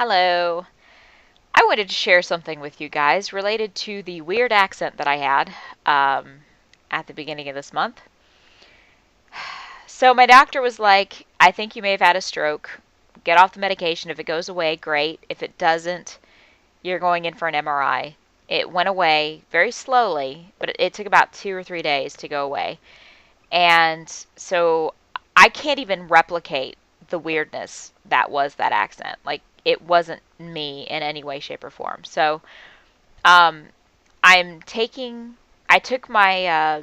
Hello. I wanted to share something with you guys related to the weird accent that I had at the beginning of this month. So, my doctor was like, I think you may have had a stroke. Get off the medication. If it goes away, great. If it doesn't, you're going in for an MRI. It went away very slowly, but it took about 2 or 3 days to go away. And so I can't even replicate the weirdness that was that accent. Like, it wasn't me in any way, shape, or form. So, um, I'm taking, I took my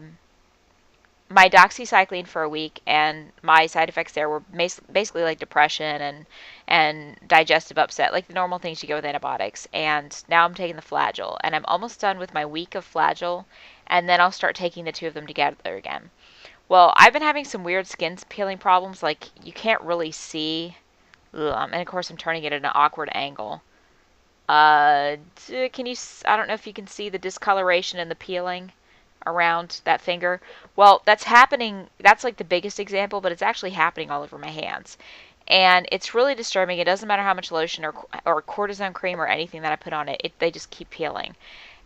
doxycycline for a week, and my side effects there were basically like depression and digestive upset, like the normal things you get with antibiotics. And now I'm taking the Flagyl, and I'm almost done with my week of Flagyl, and then I'll start taking the two of them together again. Well, I've been having some weird skin peeling problems, like you can't really see. And of course, I'm turning it at an awkward angle. Can you? I don't know if you can see the discoloration and the peeling around that finger. Well, that's happening. That's like the biggest example, but it's actually happening all over my hands. And it's really disturbing. It doesn't matter how much lotion or cortisone cream or anything that I put on it, they just keep peeling.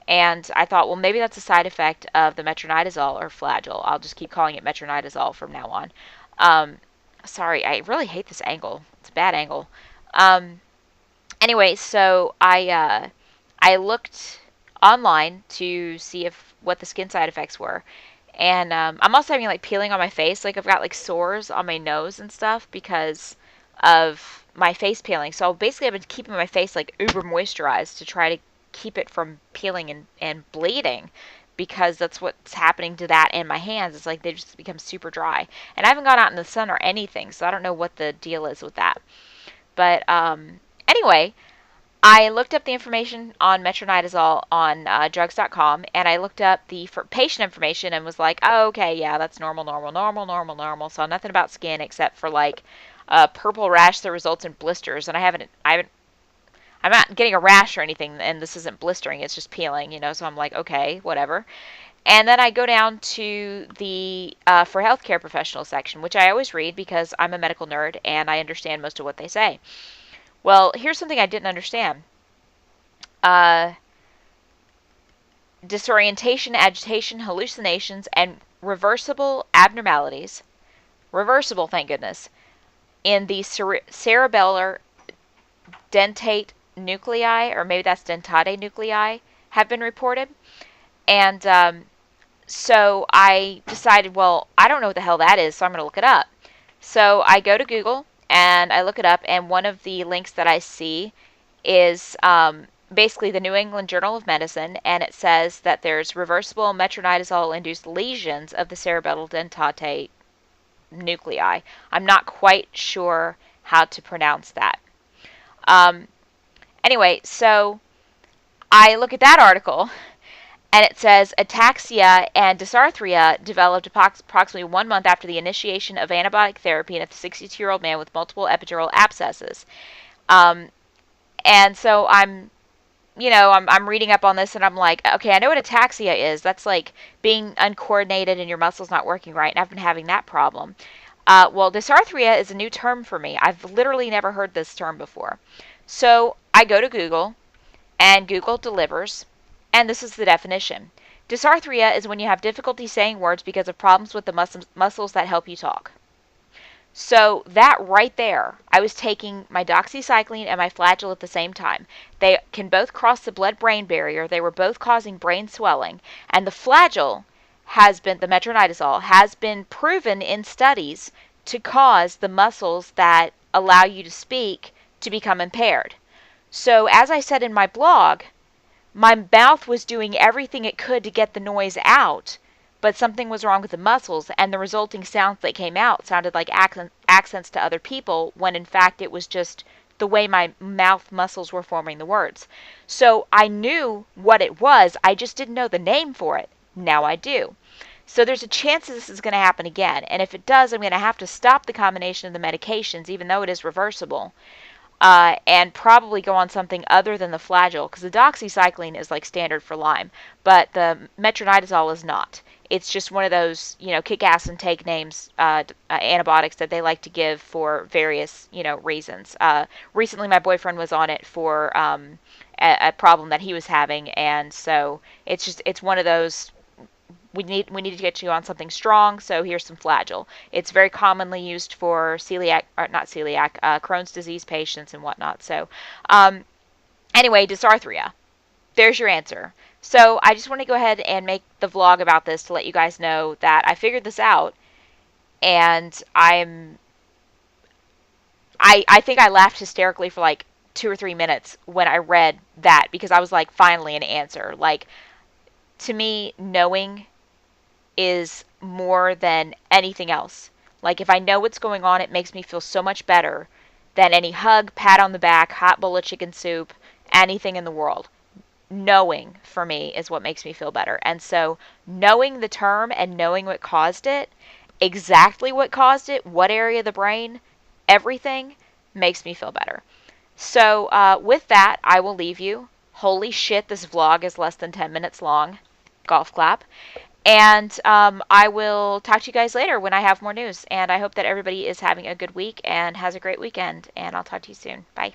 And I thought, well, maybe that's a side effect of the metronidazole or Flagyl. I'll just keep calling it metronidazole from now on. Um, Sorry, I really hate this angle. It's a bad angle. Um, anyway, so I looked online to see if what the skin side effects were, and I'm also having like peeling on my face. Like I've got like sores on my nose and stuff because of my face peeling. So basically, I've been keeping my face like uber moisturized to try to keep it from peeling and bleeding because that's what's happening to that and my hands. It's like they just become super dry. And I haven't gone out in the sun or anything, so I don't know what the deal is with that. But anyway, I looked up the information on metronidazole on drugs.com, and I looked up the patient information and was like, oh, okay, yeah, that's normal, normal, normal, normal, normal. So nothing about skin except for like a purple rash that results in blisters. And I'm not getting a rash or anything, and this isn't blistering, it's just peeling, so I'm like, okay, whatever. And then I go down to the for healthcare professionals section, which I always read because I'm a medical nerd and I understand most of what they say. Well, here's something I didn't understand. Uh, Disorientation, agitation, hallucinations, and reversible abnormalities, reversible, thank goodness, in the cerebellar dentate nuclei, or maybe that's dentate nuclei, have been reported. And so I decided, well, I don't know what the hell that is, so I'm going to look it up. So I go to Google and I look it up, and one of the links that I see is basically the New England Journal of Medicine, and it says that there's reversible metronidazole-induced lesions of the cerebellar dentate nuclei. I'm not quite sure how to pronounce that. Um, anyway, so I look at that article, and it says ataxia and dysarthria developed approximately 1 month after the initiation of antibiotic therapy in a 62-year-old man with multiple epidural abscesses. Um, and so I'm reading up on this and I'm like, okay, I know what ataxia is. That's like being uncoordinated and your muscles not working right, and I've been having that problem. Well, dysarthria is a new term for me. I've literally never heard this term before. So I go to Google, and Google delivers, and this is the definition. Dysarthria is when you have difficulty saying words because of problems with the muscles that help you talk. So that right there, I was taking my doxycycline and my Flagyl at the same time. They can both cross the blood-brain barrier. They were both causing brain swelling. And the Flagyl the metronidazole, has been proven in studies to cause the muscles that allow you to speak to become impaired. So as I said in my blog, my mouth was doing everything it could to get the noise out, but something was wrong with the muscles, and the resulting sounds that came out sounded like accents to other people, when in fact it was just the way my mouth muscles were forming the words. So I knew what it was, I just didn't know the name for it. Now I do. So there's a chance that this is going to happen again, and if it does, I'm going to have to stop the combination of the medications, even though it is reversible. And probably go on something other than the Flagyl, because the doxycycline is like standard for Lyme, but the metronidazole is not. it's just one of those, kick ass and take names, antibiotics that they like to give for various, reasons. Recently, my boyfriend was on it for a problem that he was having, and so it's one of those. We need to get you on something strong, so here's some Flagyl. It's very commonly used for celiac, or not celiac, Crohn's disease patients and whatnot. So, anyway, dysarthria. There's your answer. So I just want to go ahead and make the vlog about this to let you guys know that I figured this out, and I think I laughed hysterically for like 2 or 3 minutes when I read that, because I was like, finally an answer. Like, to me, knowing is more than anything else. Like, if I know what's going on, it makes me feel so much better than any hug, pat on the back, hot bowl of chicken soup, anything in the world. Knowing, for me, is what makes me feel better. And so, knowing the term and knowing what caused it, exactly what caused it, what area of the brain, everything, makes me feel better. So, with that, I will leave you. Holy shit, this vlog is less than 10 minutes long. Golf clap. And I will talk to you guys later when I have more news. And I hope that everybody is having a good week and has a great weekend. And I'll talk to you soon. Bye.